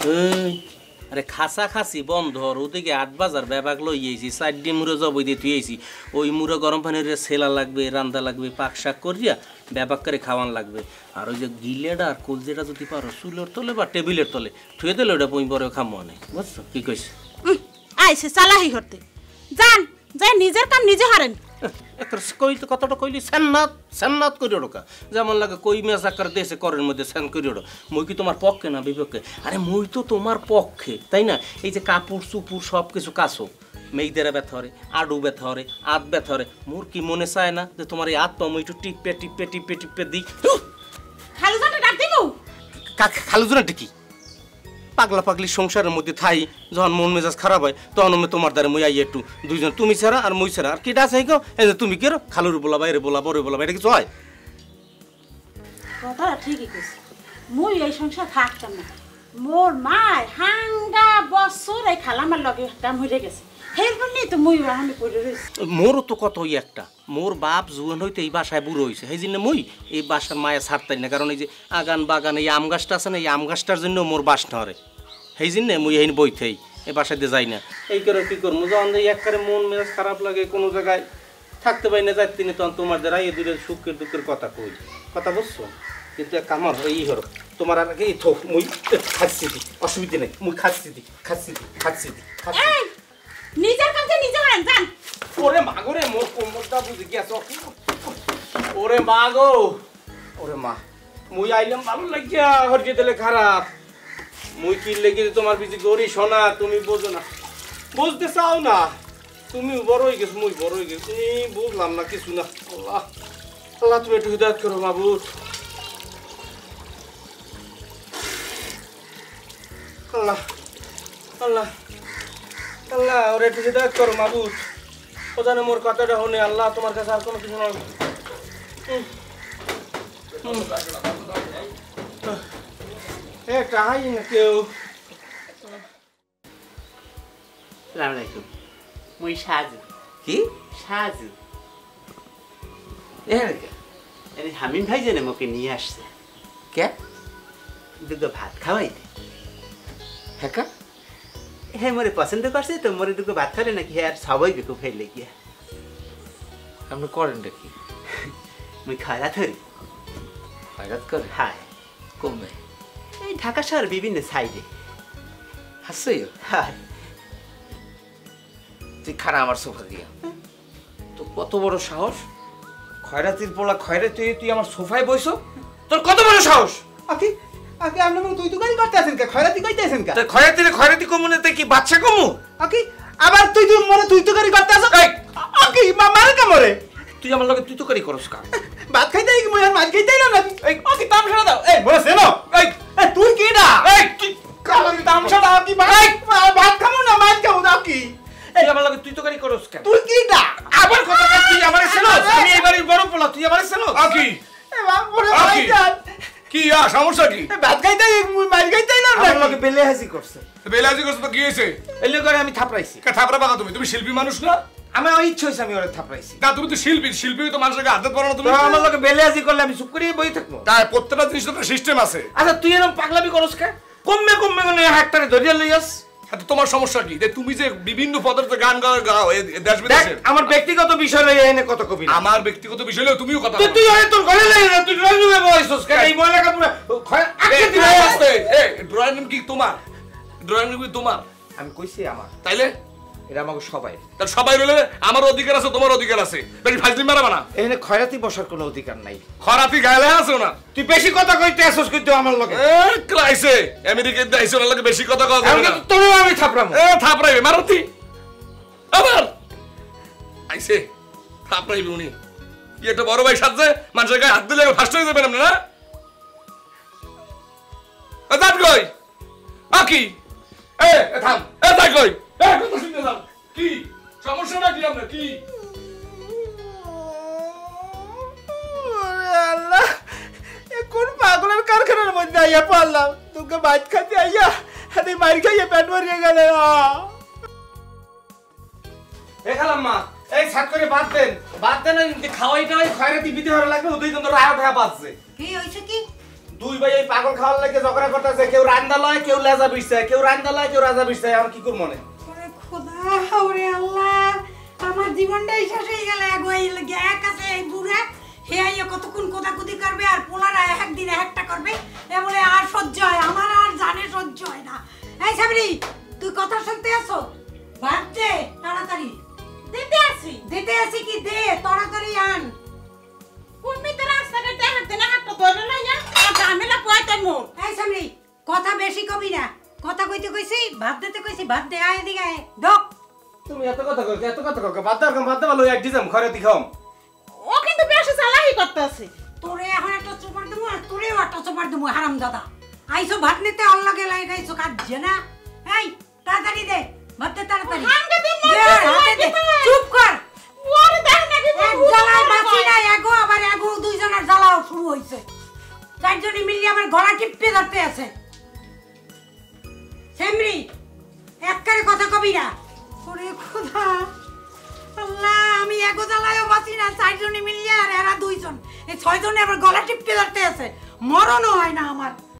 এই আরে খাসা খাসি বন্ধ ওদিকে ৮ বাজার ব্যাপাক লইয়েছি ৪ মুড়ো জবই দিয়ে তুইছি ওই মুড়ো গরম পানির সেলা লাগবে রান্দা লাগবে পাক শাক করিয়া ব্যাপাক করে খাওয়ান লাগবে আর ওই যে গিলেটা আর কলজেটা যদি পারো চুলের তলে বা টেবিলের তলে থুয়ে দিলে ওটা বই পরে খামো নেই বুঝছো কি কইছে আইসে চালাহি করতে যান যাই নিজের কাম নিজে হারেন কই তো কতটা কইলি সান্নাত করি ওটা যেমন লাগে কই মেজা করে দেশে করের মধ্যে স্যান করি ওটা মই কি তোমার পক্ষে না বিপক্ষে আরে মই তো তোমার পক্ষে তাই না এই যে কাপড় চুপুর সব কিছু কাছো মেয়েদের ব্যথা হরে আডু ব্যথা হরে আত ব্যথা হরে মোর কি মনে চায় না যে তোমার এই আত্মা মই একটু টিপে টিপে টিপে টিপে দিই খালুজানটা ডাক দিমু খালুজনাটা কি পাগলা পাগলি সংসারের মধ্যে থাই যখন মন মেজাজ খারাপ হয় তখন আমি তোমার দ্বারা মই আই একটু দুইজন তুমি ছাড়া আর মই ছাড়া আর কেটা আছে গো এই যে তুমি কেরো খালুর বলা বাইরে বলা বড় বলা এটা কিছু হয় কথাটা ঠিকই কইছে মুই এই সংসার থাকতাম না মোর মাই হাঙ্গা বছর এই খালামার লগে কাম হইরে গেছে হের বললি তো মুই আমি পড়ে রইছি মোরও তো কত ওই একটা মোর বাপ জুয়ান হইতে এই বাসায় বুড়ো হয়েছে সেই জন্য মুই এই বাসার মায়া ছাড়তাই না কারণ এই যে আগান বাগান এই আম গাছটা আছে না এই আম গাছটার জন্য মোর বাস নরে সেই জন্য মুই এই বইতেই এই বাসায় দিয়ে যাই না এই করে কি করবো যখন একবারে মন মেজাজ খারাপ লাগে কোনো জায়গায় থাকতে পারি না যাইতে না তখন তোমার দ্বারা এই দূরের সুখের দুঃখের কথা কই কথা বুঝছো কিন্তু এক আমার এই হলো তোমার আর এই থো মুই খাচ্ছি দি অসুবিধা নেই মুই খাচ্ছি দি নিজের কাছে নিজে হারেন যান ওরে মাগো রে মোর কোমরটা বুঝি গেছ ওরে মাগো ওরে মা মুই আইলাম ভালো লাগিয়া হরকে দিলে খারাপ মুই কি লেগে তোমার পিছে গড়ি সোনা তুমি বোঝো না বুঝতে চাও না তুমি বড় হয়ে গেছো মুই বড় হয়ে গেছি বুঝলাম না কিছু না আল্লাহ আল্লাহ তুমি একটু হিদায়ত করো মাবুদ আল্লাহ আল্লাহ আল্লাহ ওরে একটু হিদায়ত করো মাবুদ ও জানে মোর কথাটা হনে আল্লাহ তোমার কাছে আর কোনো কিছু নয় একটা হাই না কেউ সালাম আলাইকুম মুই সাজু কি সাজু আরে হামিম ভাই জানে মোকে নিয়ে আসছে কে দুটো ভাত খাওয়াইতে হ্যাঁ হ্যাঁ মোরে পছন্দ করছে তো মোরে দুটো ভাত খাবে নাকি হ্যাঁ আর সবাই বেকু ফেললে গিয়া আপনি করেনটা কি মুই খায়া ধরি হয়রাত করে হায় কমবে এই ঢাকা শহর বিভিন্ন সাইডে হাসছে হায় তুই খানা আমার সোফা দিয়া তো কত বড় সাহস খয়রাতির পোলা খয়রাতি তুই আমার সোফায় বইছো তোর কত বড় সাহস আকি আকি আপনি মোক তুই গাড়ি করতে আছেন কে খয়রাতি কইতে আছেন কে তুই খয়রাতি কমুনেতে কি বাচ্চা কমু আকি আবার তুই মনে তুই গাড়ি করতে আছ আকি মারে কে মরে তুই আমার লগে তুই তো করি করস কা ভাত খাইতে কি মই আর মাছ খাইতে না নাকি এই আকি তামশা দাও এই মরে সেনো এই তুই কিডা এই তুই কালকে তামশা দাও কি ভাই ভাত খামু না মাছ খামু না কি তুই আমার লগে তুই তো করি করস কা তুই কিডা আবার কথা কই তুই আমারে সেনস আমি এই বাড়ির বড় পোলা তুই আমারে সেনস আকি এ বাপ মরে ভাই জান কি সমস্যা কি ভাত খাইতে মই মাছ খাইতে না আমার লগে বেলে হাসি করছে বেলাজি করছ তো কি হইছে এলে করে আমি থাপড়াইছি কা থাপড়া বাগা তুমি শিল্পী মানুষ না আমার ইচ্ছা হইছে আমি ওরে থাপড়াইছি না তুমি তো শিল্পী তো মানুষকে আদত করো না তুমি আমার লগে বেলে হাসি করলে আমি চুপ করে বই থাকবো তাই প্রত্যেকটা জিনিস তো সিস্টেম আছে আচ্ছা তুই এরকম পাগলামি করস কে কমবে মানে হাতটারে ধরিয়া লইয়াস তোমার সমস্যা কি যে তুমি যে বিভিন্ন পদার্থে গান গাও দেশ বিদেশে আমার ব্যক্তিগত বিষয় লইয়া এনে কত কবি আমার ব্যক্তিগত বিষয় লইয়া তুমিও কথা বলো তুই তোর ঘরে লইয়া না তুই ড্রয়িং রুমে বসছস কেন এই ময়লা কাপড় আগে দিলা আস্তে ড্রয়িং রুম কি তোমার ড্রয়িং রুম কি তোমার আমি কইছি আমার তাইলে এটা আমাকে সবাই তার সবাই বলে আমার অধিকার আছে তোমার অধিকার আছে বেশি ফাজলি মারাবা না এখানে খয়রাতি বসার কোনো অধিকার নাই খরাতি গায়লে আছে না তুই বেশি কথা কইতে আসছস কইতে আমার লগে ক্রাইসে আমেরিকাতে দাইছো না লাগে বেশি কথা কও আমি তোরে আমি থাপড়াম থাপড়াইবে মারতি আবার আইছে থাপড়াইবে উনি কি একটা বড় ভাই সাজে মানুষের গায়ে হাত দিলে ফাস্ট হয়ে যাবেন আপনি না দাঁত কই আকি থাম দাঁত কই কথা শুনতে দাও কি সমস্যাটা কি আপনার কি আল্লাহ এ কোন পাগলের কারখানার মধ্যে আইয়া পড়লাম তোকে ভাত খাতে আইয়া আরে মার খাইয়া পেট ভরিয়ে গেল দেখালাম মা এই ছাত করে বাদ দেন ওই খাওয়াইটা ওই খয়রাতি বিধি হওয়ার লাগবে ওই কিন্তু রায় ভয়া বাজছে কি হইছে কি দুই ভাই এই পাগল খাওয়ার লাগে ঝগড়া করতেছে, কেউ রান্দা লয় কেউ লেজা বিছছে, কেউ রান্দা লয় কেউ রাজা বিছছে, আর কি করব মনে? ওরে খোদা, ওরে আল্লাহ, আমার জীবনটাই শেষ হয়ে গেল। এক আছে এই বুড়া, হে আইয়া কতক্ষণ কোদাকুদি করবে আর পোলারা একদিন একটা করবে, এ বলে আর সহ্য হয়, আমার আর জানে সহ্য হয় না। এই সাবরি, তুই কথা শুনতে আসো? ভাত দে তাড়াতাড়ি। দিতে আসি কি, দে তাড়াতাড়ি আন। তুমি তো রাস্তাঘাটে হাঁটতে না হাঁটতে ধরে লইয়া আর ঝামেলা পোয়াতে মোর। এই সামরি, কথা বেশি কবি না, কথা কইতে কইছি, ভাত দিতে কইছি, ভাত দে, আয় এদিকে আয়, ঢোক। তুমি এত কথা কও, এত কথা কও, বাদ দাও লই এক দিজাম ঘরে দিখাম। ও কিন্তু বেশি চালাকি করতেছে। তোরে এখন একটা চোপার দেবো আর তোরেও একটা চোপার দেবো, হারাম দাদা। আইসো ভাত নিতে, আল্লাহ গেলাই গাইছো, কাঁদছে না? এই তাড়াতাড়ি দে ভাত দে, তাড়াতাড়ি হাঙ্গা দে, দে, হাতে দে, চুপ কর। ওরে দেখ নাকি এক জ্বালায় বাঁচি না, এগো আবার এগো, দুইজনের জ্বালাও শুরু হয়েছে। চারজনই মিলিয়ে আমার গলা টিপে ধরতে আছে। সেমরি, একবারে কথা কবি না। ওরে খোদা, আল্লাহ, আমি এগো জ্বালায়ও বাঁচি না, চারজনই মিলিয়ে আর এরা দুইজন, এই ছয়জনে আবার গলা টিপে ধরতে আছে, মরণও হয় না আমার।